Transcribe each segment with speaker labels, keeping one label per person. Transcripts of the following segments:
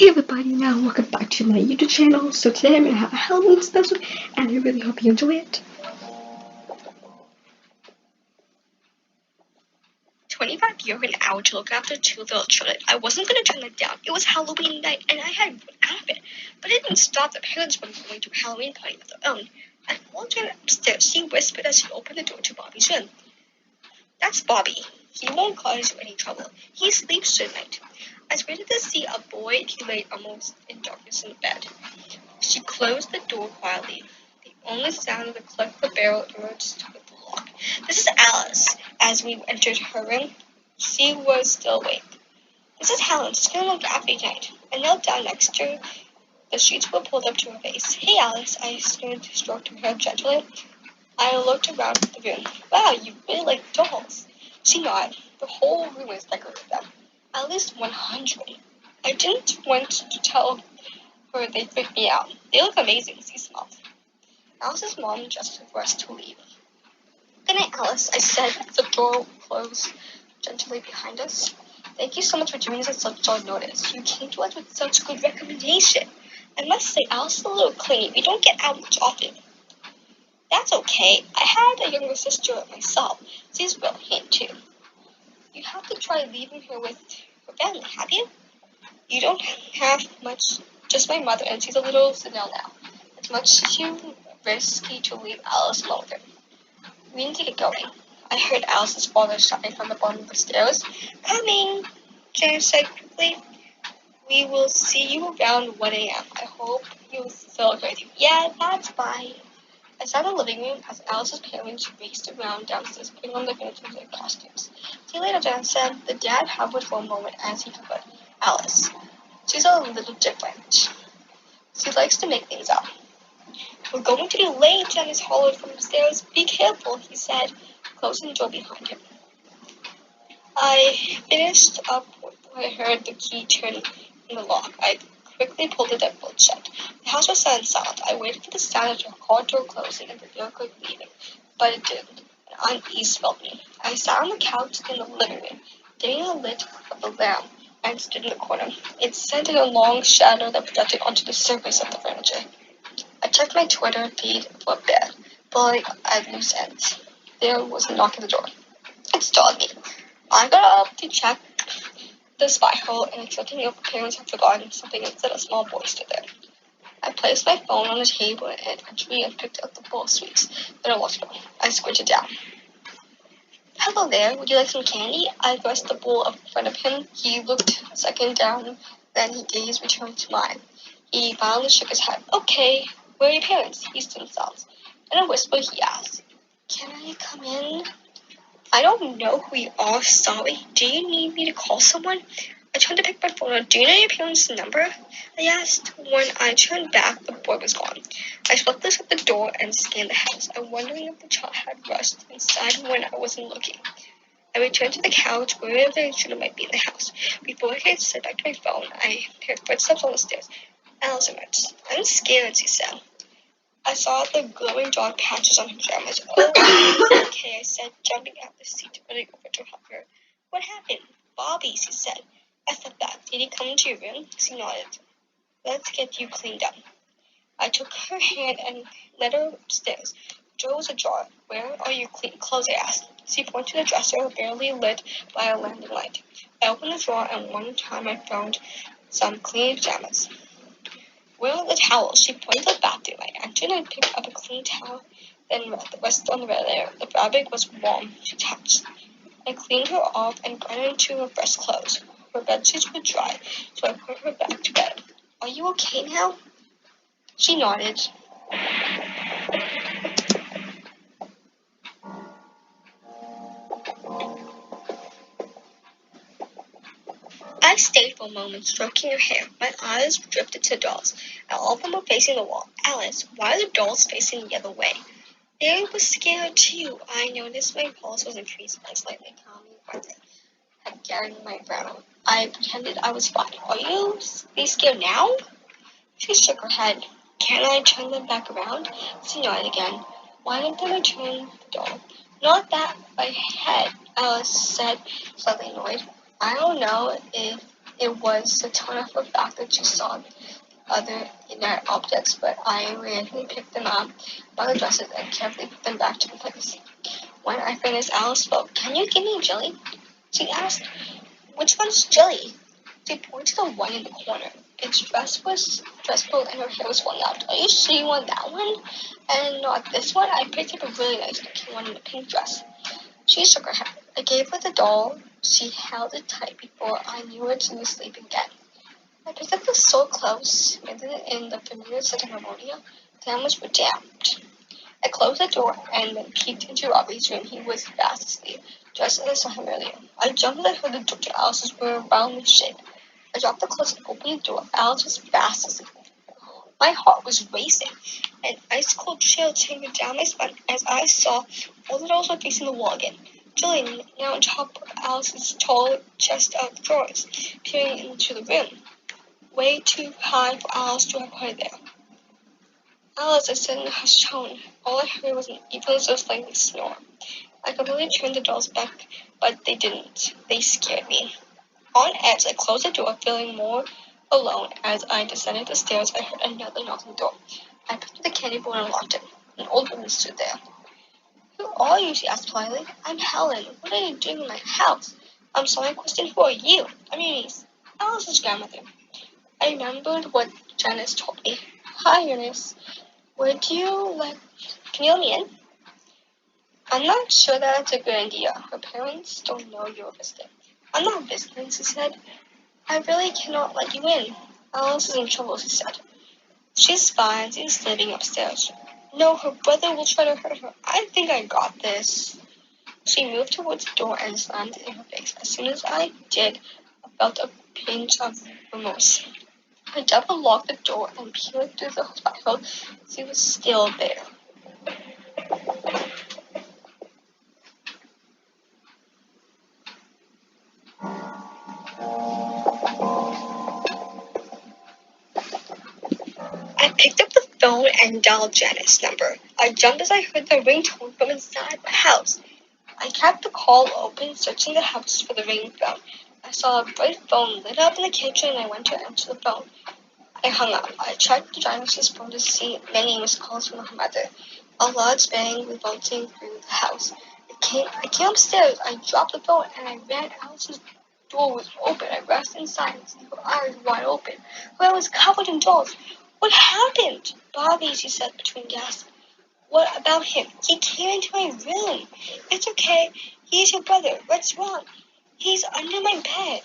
Speaker 1: Hey everybody, now welcome back to my YouTube channel. So today I'm going to have a Halloween special and I really hope you enjoy it. 25-year-old hour to look after two little children. I wasn't going to turn that down. It was Halloween night and I had an outfit. But it didn't stop the parents from going to a Halloween party of their own. I followed her upstairs. She whispered as she opened the door to Bobby's room. "That's Bobby. He won't cause you any trouble. He sleeps at night." I was ready to see a boy. He lay almost in darkness in the bed. She closed the door quietly. The only sound of the click of the barrel emerged with the lock. "This is Alice." As we entered her room, she was still awake. "This is Helen. She's going to look after you tonight." I knelt down next to her. The sheets were pulled up to her face. "Hey, Alice." I started to stroke her hair gently. I looked around the room. "Wow, you really like dolls." She nodded. The whole room was decorated with them. At least 100. I didn't want to tell her they freaked me out. "They look amazing," she smiled. Alice's mom gestured for us to leave. "Good night, Alice," I said as the door closed gently behind us. "Thank you so much for doing this at such short notice. You came to us with such good recommendation. I must say, Alice is a little clingy. We don't get out much often." "That's okay. I had a younger sister myself. She's brilliant too." "You have to try leaving her with her family, have you?" "You don't have much, just my mother, and she's a little senile now. It's much too risky to leave Alice alone with her. We need to get going." I heard Alice's father shouting from the bottom of the stairs. "Coming," Jen said quickly. "We will see you around 1 a.m. I hope you'll celebrate you." "Yeah, that's fine." I sat in the living room as Alice's parents raced around downstairs putting on the furniture and their costumes. "See you later," Jen said. The dad hovered for a moment as he could. "Alice, she's a little different. She likes to make things up." "We're going to be late," Janice hollered from upstairs. "Be careful," he said, closing the door behind him. I finished up when I heard the key turn in the lock. I quickly pulled the deadbolt shut. The house was silent. I waited for the sound of the car door closing and the vehicle leaving, but it didn't. An unease filled me. I sat on the couch in the living room, dimming the lit of the lamp, and stood in the corner. It sent in a long shadow that projected onto the surface of the furniture. I checked my Twitter feed for a bit, pulling at loose ends. There was a knock at the door. It startled me. I got up to check the spy hole and expecting if the parents had forgotten something instead a small boy stood there. I placed my phone on the table and entry and picked up the bowl of sweets. Then I walked over. I squinted down. "Hello there, would you like some candy?" I thrust the bowl in front of him. He looked a second down, then his gaze returned to mine. He finally shook his head. "Okay, where are your parents?" He stood silent. In a whisper, he asked, "Can I come in?" "I don't know who you are, sorry. Do you need me to call someone?" I turned to pick my phone up. "Do you know your parents' number?" I asked. When I turned back, the boy was gone. I swiftly shut the door and scanned the house. I'm wondering if the child had rushed inside when I wasn't looking. I returned to the couch, wherever the intruder might be in the house. Before I could sit back to my phone, I heard footsteps on the stairs. Alice emerged. "I'm scared," she said. I saw the glowing dark patches on her pajamas. "Oh, okay," I said, jumping out the seat, running over to help her. "What happened?" "Bobby," she said. I stepped back. "Did he come into your room?" She nodded. "Let's get you cleaned up." I took her hand and led her upstairs. The door was ajar. "Where are your clean clothes?" I asked. She pointed to the dresser, barely lit by a landing light. I opened the drawer, and one time I found some clean pajamas. "Where are the towels?" She pointed to the bathroom. I entered and picked up a clean towel, then rested on the radiator. The fabric was warm to touch. I cleaned her off and got her into her fresh clothes. Her bedsheets were dry, so I put her back to bed. "Are you okay now?" She nodded. I stayed for a moment, stroking her hair. My eyes drifted to the dolls, and all of them were facing the wall. "Alice, why are the dolls facing the other way?" They was scared too. I noticed my pulse was increasing and slightly calming breathing had gathered my brow. I pretended I was fine. "Are you scared now?" She shook her head. "Can I turn them back around?" She nodded again. "Why don't they return the doll?" "Not that my head," Alice said, slightly annoyed. "I don't know if It was the tone of the fact that she saw other inert objects, but I randomly picked them up by the dresses and carefully put them back to the place. When I finished, Alice spoke. "Can you give me a jelly?" she asked. "Which one's jelly?" She pointed to the one in the corner. Its dress was dress-coat and her hair was falling out. "Are you sure you want that one? And not this one? I picked up a really nice looking one in a pink dress." She shook her head. I gave her the doll. She held it tight before I knew her to sleep again. I picked up the so close, landed it in the familiar setting harmonia. Cameras were damped. I closed the door and then peeked into Robbie's room. He was fast asleep, just as I saw him earlier. I jumped as I heard the door to Alice's room roundly shake. I dropped the clothes and opened the door. Alice was fast asleep. My heart was racing. An ice-cold chill trembled down my spine as I saw all the dolls were facing the wall again. Julian, now on top of Alice's tall chest of drawers, peering into the room. Way too high for Alice to have put it there. "Alice," I said in a hushed tone. All I heard was an even so slightly snore. I completely turned the dolls back, but they didn't. They scared me. On edge, I closed the door, feeling more alone. As I descended the stairs, I heard another knock on the door. I picked up the candy bar and unlocked it. An old woman stood there. "Who are you?" she asked politely. "I'm Helen. What are you doing in my house?" "I'm sorry, I question. Who are you?" "I'm your niece, Alice's grandmother." I remembered what Janice told me. "Hi, Eunice. Would you like... Can you let me in?" "I'm not sure that's a good idea. Her parents don't know you're visiting." "I'm not visiting," she said. "I really cannot let you in." "Alice is in trouble," she said. "She's fine. She's sleeping upstairs." "No, her brother will try to hurt her. I think I got this." She moved towards the door and slammed it in her face. As soon as I did, I felt a pinch of remorse. I double locked the door and peered through the threshold. She was still there. I picked up the phone and dialed Janet's number. I jumped as I heard the ringtone from inside the house. I kept the call open, searching the house for the ringing phone. I saw a bright phone lit up in the kitchen and I went to answer the phone. I hung up. I checked Janice's phone to see many missed calls from her mother. A large bang revolting through the house. I came upstairs. I dropped the phone and I ran. Alice's door was open. I rushed inside and see her eyes wide open. Her hair was covered in dolls. "What happened?" "Bobby," she said between gasps. "What about him?" "He came into my room." "It's okay. He's your brother. What's wrong?" "He's under my bed."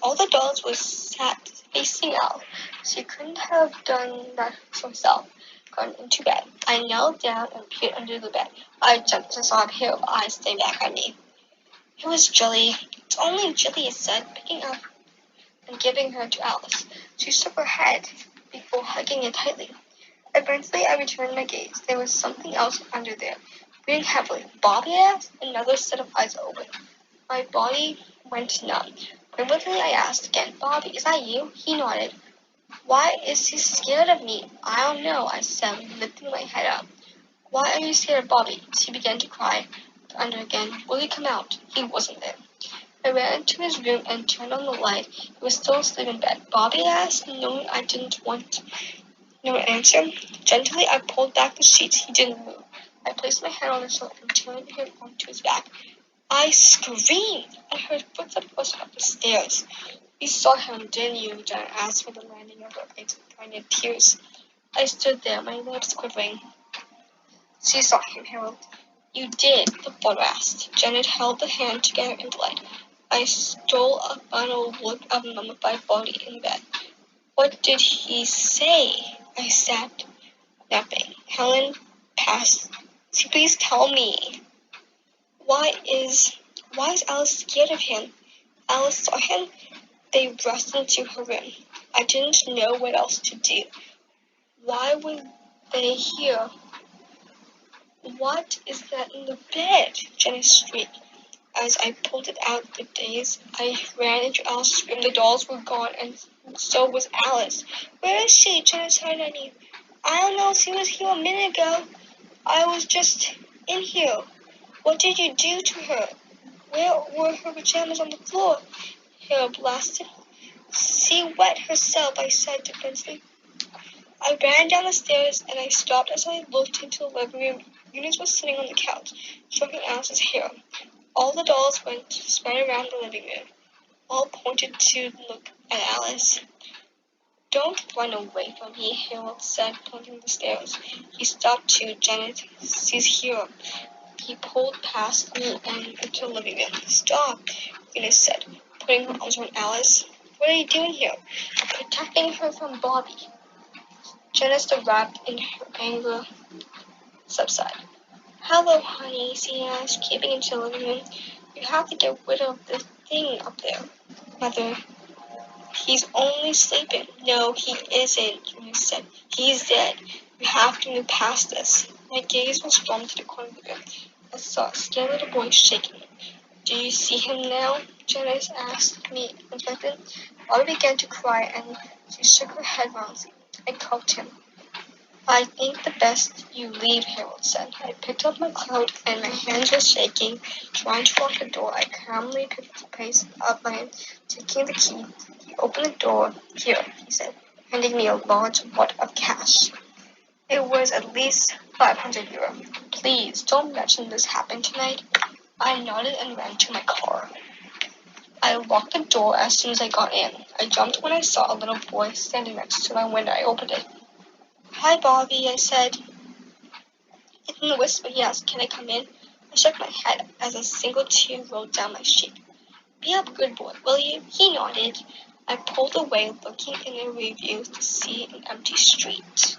Speaker 1: All the dolls were sat facing out. She couldn't have done that herself. Gone into bed. I knelt down and peered under the bed. I jumped as I saw a pair of eyes staring back at me. It was Jilly. "It's only Jilly," I said, picking up and giving her to Alice. She shook her head before hugging it tightly. Eventually, I returned my gaze. There was something else under there, breathing heavily. "Bobby?" I asked. Another set of eyes opened. My body went numb. Quiveringly, I asked again, "Bobby, is that you?" He nodded. "Why is he scared of me?" "I don't know," I said, lifting my head up. "Why are you scared of Bobby?" She began to cry. Under again. "Will he come out?" He wasn't there. I ran into his room and turned on the light. He was still asleep in bed. "Bobby?" I asked, knowing I didn't want no answer. Gently, I pulled back the sheets. He didn't move. I placed my hand on his shoulder and turned him onto his back. I screamed. I heard footsteps rushing up the stairs. "You saw him, didn't you?" Janet asked with the landing of her eyes blinded tears. I stood there, my lips quivering. "She saw him, Harold." "You did?" the father asked. Janet held the hand together in delight. I stole a final look of the mummified body in bed. "What did he say?" I said. "Nothing." Helen passed. "Please tell me. Why is Alice scared of him?" Alice saw him. They rushed into her room. I didn't know what else to do. Why were they here? "What is that in the bed?" Jenny shrieked. As I pulled it out the days, I ran into Alice's room. The dolls were gone, and so was Alice. "Where is she?" Jenny shouted at me. "I don't know. She was here a minute ago. I was just in here." "What did you do to her?" "Where were her pajamas on the floor?" Hair blasted. She wet herself, I said defensively. I ran down the stairs and I stopped as I looked into the living room. Eunice was sitting on the couch, stroking Alice's hair. All the dolls spread around the living room. All pointed to look at Alice. Don't run away from me, Harold said, pointing the stairs. He stopped too. Janet, she's here. He pulled past me and into the living room. Stop, Eunice said, putting her arms around Alice. What are you doing here? Protecting her from Bobby. Janice, wrapped in her anger, subsided. Hello, honey, she asked, keeping into the living room. You have to get rid of the thing up there. Mother, he's only sleeping. No, he isn't, Eunice said. He's dead. You have to move past this. My gaze was drawn to the corner of the room. I saw a scared little boy shaking. Do you see him now? Janice asked me unexpectedly. Bobby began to cry and she shook her head violently. I called him. I think the best you leave, Harold said. I picked up my cloak and my hands were shaking. Trying to lock the door, I calmly picked the pace up my hand, taking the key. He opened the door. Here, he said, handing me a large wad of cash. It was at least 500 euro. Please, don't mention this happened tonight. I nodded and ran to my car. I locked the door as soon as I got in. I jumped when I saw a little boy standing next to my window. I opened it. Hi, Bobby, I said. In a whisper, he asked, can I come in? I shook my head as a single tear rolled down my cheek. Be a good boy, will you? He nodded. I pulled away, looking in the rearview to see an empty street.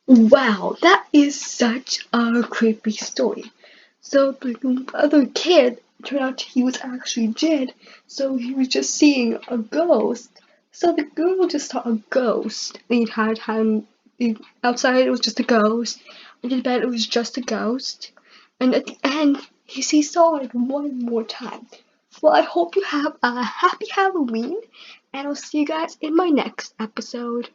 Speaker 2: Wow, that is such a creepy story. So the other kid turned out he was actually dead, so he was just seeing a ghost. So the girl just saw a ghost the entire time. Outside it was just a ghost. Under the bed it was just a ghost. And at the end he saw it one more time. Well, I hope you have a happy Halloween, and I'll see you guys in my next episode.